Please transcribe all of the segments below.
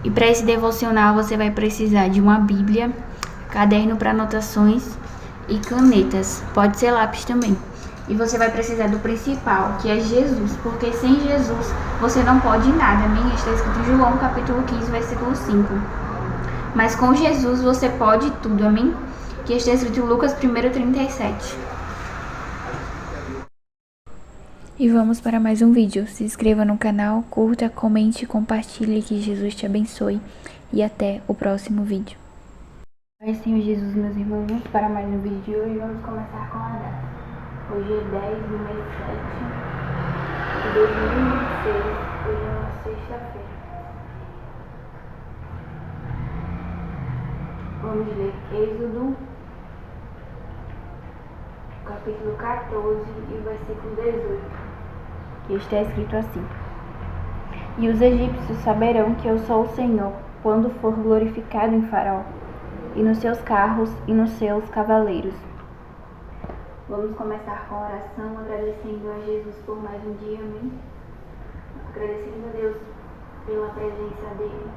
E para esse devocional você vai precisar de uma Bíblia, caderno para anotações e canetas. Pode ser lápis também. E você vai precisar do principal, que é Jesus, porque sem Jesus você não pode nada, amém? Está escrito em João capítulo 15, versículo 5. Mas com Jesus você pode tudo, amém? Que está escrito em Lucas 1:37. E vamos para mais um vídeo. Se inscreva no canal, curta, comente, compartilhe, que Jesus te abençoe. E até o próximo vídeo. Pai, Senhor Jesus, meus irmãos, vamos para mais um vídeo de hoje e vamos começar com a data. Hoje é 10 do mês 7 de 2026, hoje é uma sexta-feira. Vamos ler Êxodo, capítulo 14 e versículo 18, que está escrito assim: E os egípcios saberão que eu sou o Senhor, quando for glorificado em Faraó, e nos seus carros e nos seus cavaleiros. Vamos começar com a oração, agradecendo a Jesus por mais um dia, amém? Agradecendo a Deus pela presença dEle,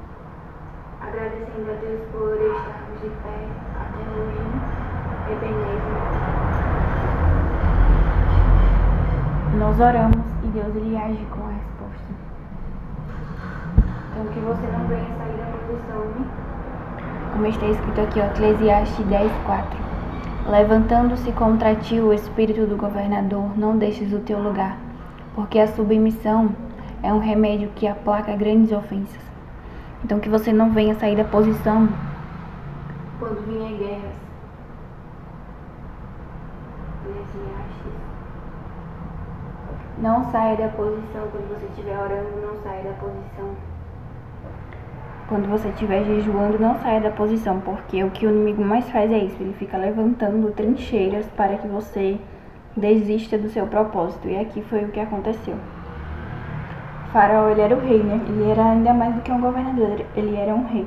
agradecendo a Deus por estarmos de pé até hoje, Ebenezer. Nós oramos e Deus ele age com a resposta. Então que você não venha sair da posição, né? Como está escrito aqui, ó, Eclesiastes 10:4. Levantando-se contra ti o espírito do governador, não deixes o teu lugar, porque a submissão é um remédio que aplaca grandes ofensas. Então que você não venha sair da posição quando vier guerras. Não saia da posição quando você estiver orando, não saia da posição. Quando você estiver jejuando, não saia da posição, porque o que o inimigo mais faz é isso, ele fica levantando trincheiras para que você desista do seu propósito, e aqui foi o que aconteceu. Faraó, ele era o rei, né? Ele era ainda mais do que um governador, ele era um rei.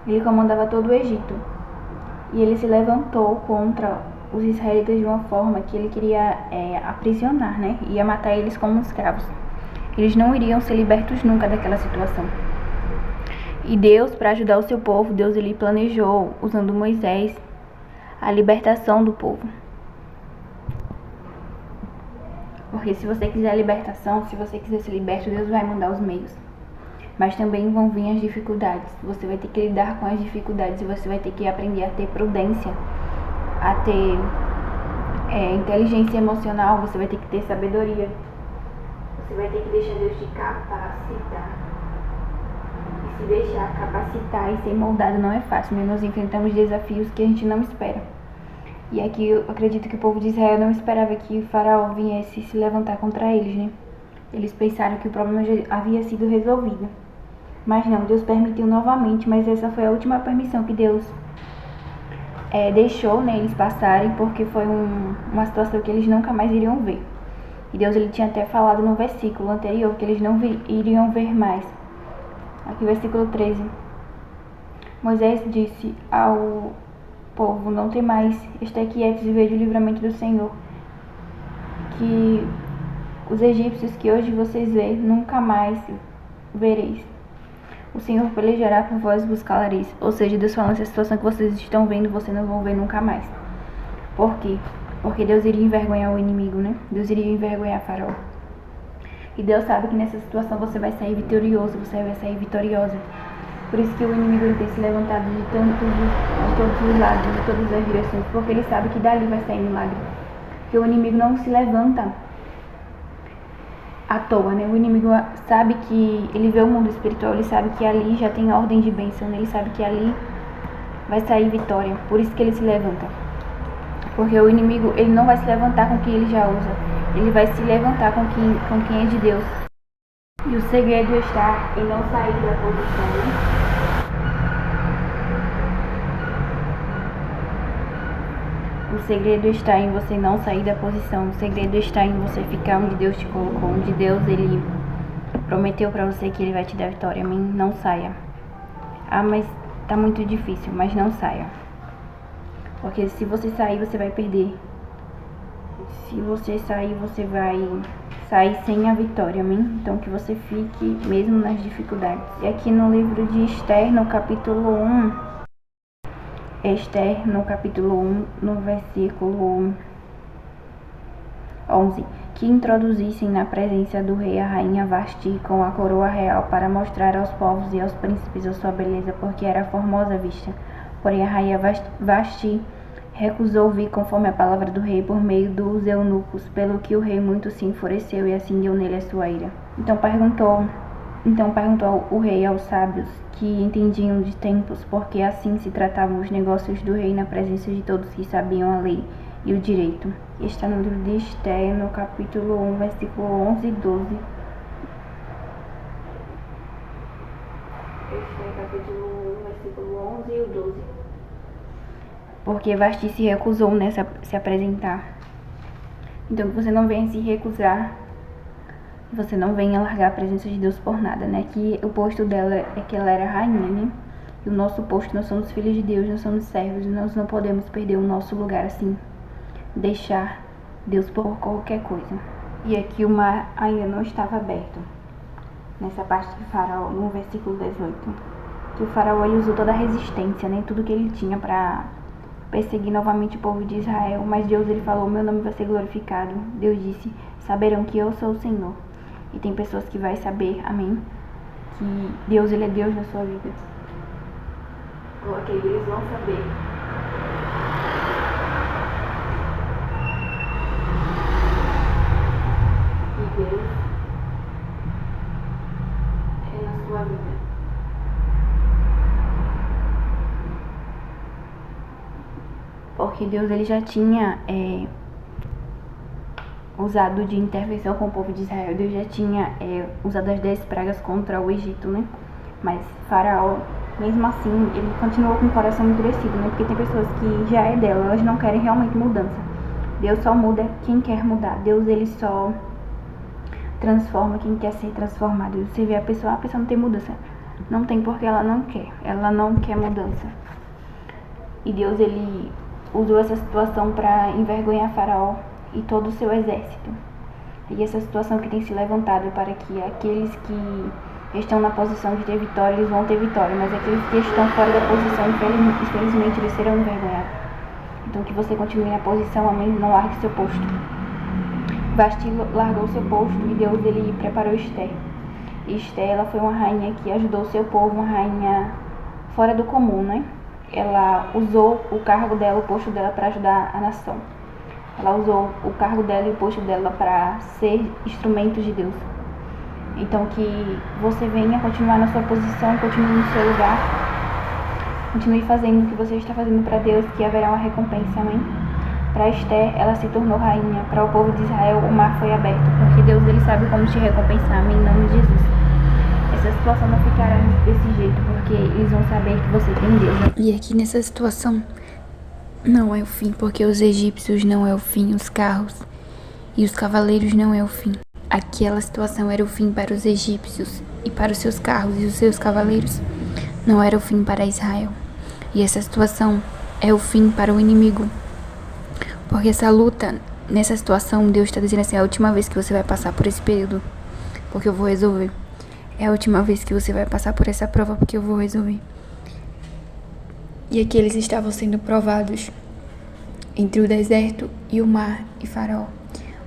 Ele comandava todo o Egito, e ele se levantou contra os israelitas de uma forma que ele queria aprisionar, né? Ia matar eles como escravos. Eles não iriam ser libertos nunca daquela situação. E Deus, para ajudar o seu povo, Deus ele planejou, usando Moisés, a libertação do povo. Porque se você quiser a libertação, se você quiser ser liberto, Deus vai mandar os meios. Mas também vão vir as dificuldades. Você vai ter que lidar com as dificuldades e você vai ter que aprender a ter prudência, a ter inteligência emocional, você vai ter que ter sabedoria. Você vai ter que deixar Deus te capacitar. Se deixar capacitar e ser moldado não é fácil, né? Nós enfrentamos desafios que a gente não espera. E aqui eu acredito que o povo de Israel não esperava que o faraó viesse se levantar contra eles, né? Eles pensaram que o problema já havia sido resolvido. Mas não, Deus permitiu novamente, mas essa foi a última permissão que Deus deixou, né, eles passarem, porque foi uma situação que eles nunca mais iriam ver. E Deus ele tinha até falado no versículo anterior que eles não iriam ver mais. Aqui versículo 13. Moisés disse ao povo: não temais, estai quietos e veja o livramento do Senhor, que os egípcios que hoje vocês veem, nunca mais vereis. O Senhor pelejará por vós e vos calareis. Ou seja, Deus falando, essa situação que vocês estão vendo, vocês não vão ver nunca mais. Por quê? Porque Deus iria envergonhar o inimigo, né? Deus iria envergonhar Faraó. E Deus sabe que nessa situação você vai sair vitorioso, você vai sair vitoriosa. Por isso que o inimigo tem se levantado de todos os lados, de todas as direções, porque ele sabe que dali vai sair milagre. Porque o inimigo não se levanta à toa, né? O inimigo sabe que ele vê o mundo espiritual, ele sabe que ali já tem ordem de bênção, né? Ele sabe que ali vai sair vitória. Por isso que ele se levanta. Porque o inimigo, ele não vai se levantar com quem ele já usa. Ele vai se levantar com quem é de Deus. E o segredo está em não sair da posição, né? O segredo está em você não sair da posição. O segredo está em você ficar onde Deus te colocou. Onde Deus, ele prometeu pra você que ele vai te dar vitória. Amém? Não saia. Ah, mas tá muito difícil. Mas não saia. Porque se você sair, você vai perder. Se você sair, você vai sair sem a vitória, amém? Então que você fique mesmo nas dificuldades. E aqui no livro de Esther, no capítulo 1, Esther, no capítulo 1, no versículo 11, que introduzissem na presença do rei a rainha Vasti com a coroa real para mostrar aos povos e aos príncipes a sua beleza, porque era formosa à vista. Porém a rainha Vasti recusou vir conforme a palavra do rei por meio dos eunucos, pelo que o rei muito se enfureceu e acendeu nele a sua ira. Então perguntou o rei aos sábios que entendiam de tempos, porque assim se tratavam os negócios do rei na presença de todos que sabiam a lei e o direito. Está no livro de Esther, no capítulo 1, versículo 11 e 12. Esther, capítulo 1, versículo 11 e 12. Porque Vasti se recusou nessa se apresentar. Então que você não venha se recusar, você não venha largar a presença de Deus por nada, né? Que o posto dela é que ela era rainha, né? E o nosso posto, nós somos filhos de Deus, nós somos servos, e nós não podemos perder o nosso lugar assim, deixar Deus por qualquer coisa. E aqui o mar ainda não estava aberto, nessa parte de Faraó, no versículo 18, que o Faraó ele usou toda a resistência, né? Tudo que ele tinha para perseguir novamente o povo de Israel, mas Deus ele falou, meu nome vai ser glorificado. Deus disse, saberão que eu sou o Senhor. E tem pessoas que vai saber, amém, que Deus ele é Deus na sua vida. Ok, eles vão saber. Que Deus é na sua vida. Porque Deus ele já tinha usado de intervenção com o povo de Israel. Deus já tinha usado as 10 pragas contra o Egito, né? Mas Faraó, mesmo assim, ele continuou com o coração endurecido, né? Porque tem pessoas que já é dela, elas não querem realmente mudança. Deus só muda quem quer mudar. Deus ele só transforma quem quer ser transformado. Você vê a pessoa não tem mudança. Não tem porque ela não quer mudança. E Deus ele usou essa situação para envergonhar Faraó e todo o seu exército. E essa situação que tem se levantado para que aqueles que estão na posição de ter vitória, eles vão ter vitória, mas aqueles que estão fora da posição, infelizmente, eles serão envergonhados. Então que você continue na posição, amém, não largue seu posto. Vasti largou seu posto e Deus ele preparou Esther. E Esther, ela foi uma rainha que ajudou seu povo, uma rainha fora do comum, né? Ela usou o cargo dela, o posto dela para ajudar a nação. Ela usou o cargo dela e o posto dela para ser instrumento de Deus. Então que você venha continuar na sua posição, continue no seu lugar, continue fazendo o que você está fazendo para Deus, que haverá uma recompensa, amém? Para Esther, ela se tornou rainha. Para o povo de Israel, o mar foi aberto, porque Deus ele sabe como te recompensar, amém? Em nome de Jesus. Essa situação não ficará desse jeito, porque eles vão saber que você tem Deus. E aqui nessa situação não é o fim, porque os egípcios não é o fim, os carros e os cavaleiros não é o fim. Aquela situação era o fim para os egípcios e para os seus carros e os seus cavaleiros. Não era o fim para Israel. E essa situação é o fim para o inimigo. Porque essa luta, nessa situação, Deus está dizendo assim, é a última vez que você vai passar por esse período, porque eu vou resolver. É a última vez que você vai passar por essa prova, porque eu vou resolver. E aqui eles estavam sendo provados entre o deserto e o mar e Faraó.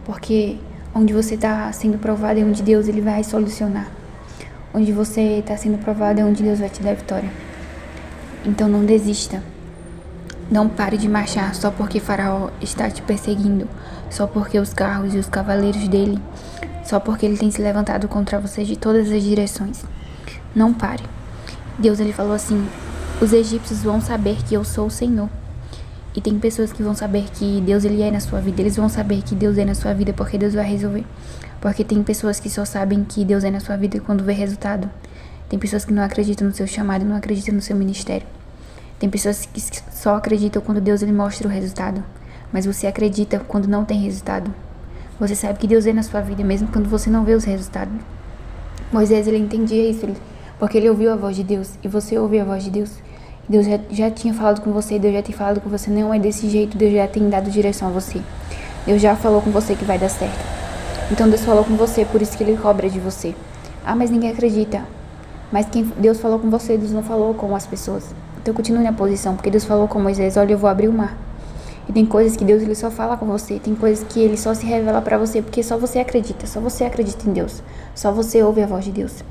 Porque onde você está sendo provado é onde Deus ele vai solucionar. Onde você está sendo provado é onde Deus vai te dar vitória. Então não desista. Não pare de marchar só porque Faraó está te perseguindo. Só porque os carros e os cavaleiros dele. Só porque ele tem se levantado contra você de todas as direções. Não pare. Deus ele falou assim, os egípcios vão saber que eu sou o Senhor. E tem pessoas que vão saber que Deus ele é na sua vida. Eles vão saber que Deus é na sua vida porque Deus vai resolver. Porque tem pessoas que só sabem que Deus é na sua vida quando vê resultado. Tem pessoas que não acreditam no seu chamado, não acreditam no seu ministério. Tem pessoas que só acreditam quando Deus ele mostra o resultado. Mas você acredita quando não tem resultado. Você sabe que Deus é na sua vida mesmo quando você não vê os resultados. Moisés ele entendia isso, porque ele ouviu a voz de Deus. E você ouviu a voz de Deus. Deus já tinha falado com você, Deus já tem falado com você, não é desse jeito, Deus já tem dado direção a você. Deus já falou com você que vai dar certo. Então Deus falou com você, por isso que Ele cobra de você. Ah, mas ninguém acredita. Mas quem Deus falou com você, Deus não falou com as pessoas. Então continue na posição, porque Deus falou com Moisés, olha, eu vou abrir o mar. E tem coisas que Deus ele só fala com você, tem coisas que Ele só se revela pra você, porque só você acredita em Deus. Só você ouve a voz de Deus.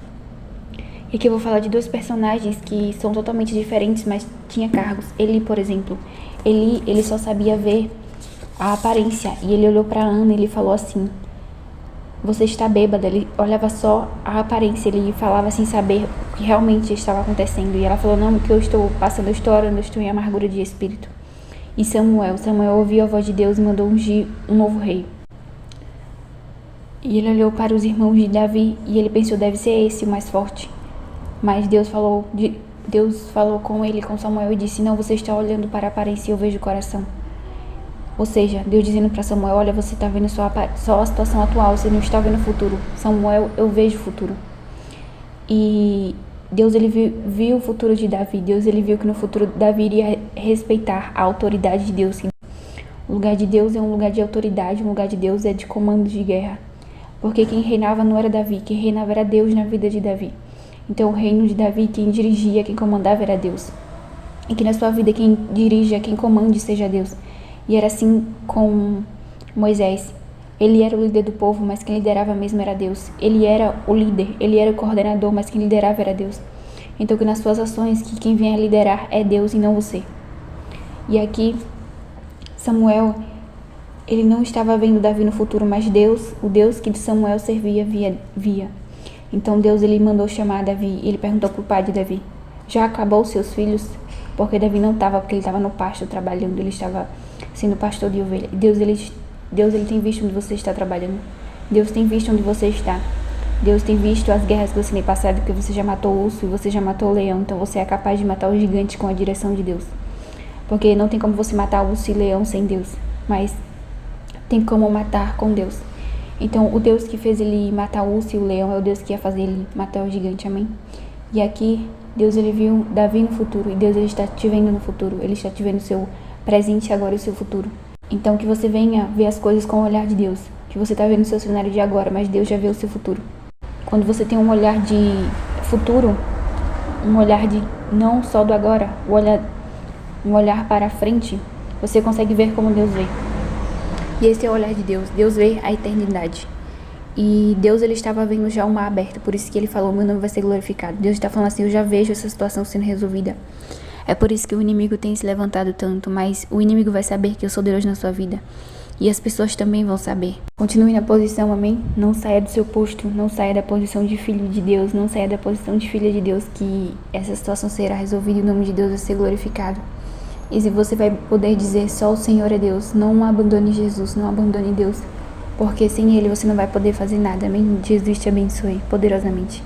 E aqui eu vou falar de dois personagens que são totalmente diferentes, mas tinha cargos. Eli, por exemplo, ele só sabia ver a aparência. E ele olhou pra Ana e ele falou assim, você está bêbada. Ele olhava só a aparência, ele falava sem saber o que realmente estava acontecendo. E ela falou, não, o que eu estou passando, eu estou orando, eu estou em amargura de espírito. E Samuel ouviu a voz de Deus e mandou ungir um novo rei. E ele olhou para os irmãos de Davi e ele pensou, deve ser esse o mais forte. Mas Deus falou com ele, com Samuel, e disse, não, você está olhando para a aparência e eu vejo o coração. Ou seja, Deus dizendo para Samuel, olha, você está vendo só a situação atual, você não está vendo o futuro. Samuel, eu vejo o futuro. E Deus ele viu o futuro de Davi. Deus ele viu que no futuro Davi iria respeitar a autoridade de Deus. O lugar de Deus é um lugar de autoridade, o lugar de Deus é de comando de guerra. Porque quem reinava não era Davi, quem reinava era Deus na vida de Davi. Então o reino de Davi, quem dirigia, quem comandava era Deus. E que na sua vida quem dirija, quem comande seja Deus. E era assim com Moisés. Ele era o líder do povo, mas quem liderava mesmo era Deus. Ele era o líder, ele era o coordenador, mas quem liderava era Deus. Então que nas suas ações, que quem vem a liderar é Deus e não você. E aqui, Samuel, ele não estava vendo Davi no futuro, mas Deus, o Deus que Samuel servia, via. Então Deus, ele mandou chamar Davi, e ele perguntou pro pai de Davi, já acabou os seus filhos? Porque Davi não estava, porque ele estava no pasto trabalhando, ele estava sendo pastor de ovelha. Deus ele tem visto onde você está trabalhando. Deus tem visto onde você está. Deus tem visto as guerras que você tem passado, porque você já matou o urso e você já matou o leão. Então você é capaz de matar o gigante com a direção de Deus. Porque não tem como você matar o urso e o leão sem Deus. Mas tem como matar com Deus. Então o Deus que fez ele matar o urso e o leão é o Deus que ia fazer ele matar o gigante. Amém? E aqui Deus ele viu Davi no futuro. E Deus ele está te vendo no futuro. Ele está te vendo o seu presente agora e o seu futuro. Então que você venha ver as coisas com o olhar de Deus. Que você está vendo o seu cenário de agora, mas Deus já vê o seu futuro. Quando você tem um olhar de futuro, um olhar de não só do agora, um olhar para frente, você consegue ver como Deus vê. E esse é o olhar de Deus. Deus vê a eternidade. E Deus ele estava vendo já o mar aberto, por isso que ele falou, meu nome vai ser glorificado. Deus está falando assim, eu já vejo essa situação sendo resolvida. É por isso que o inimigo tem se levantado tanto, mas o inimigo vai saber que eu sou Deus na sua vida. E as pessoas também vão saber. Continue na posição, amém? Não saia do seu posto, não saia da posição de filho de Deus, não saia da posição de filha de Deus, que essa situação será resolvida e o nome de Deus vai ser glorificado. E se você vai poder dizer, só o Senhor é Deus, não abandone Jesus, não abandone Deus, porque sem Ele você não vai poder fazer nada, amém? Jesus te abençoe poderosamente.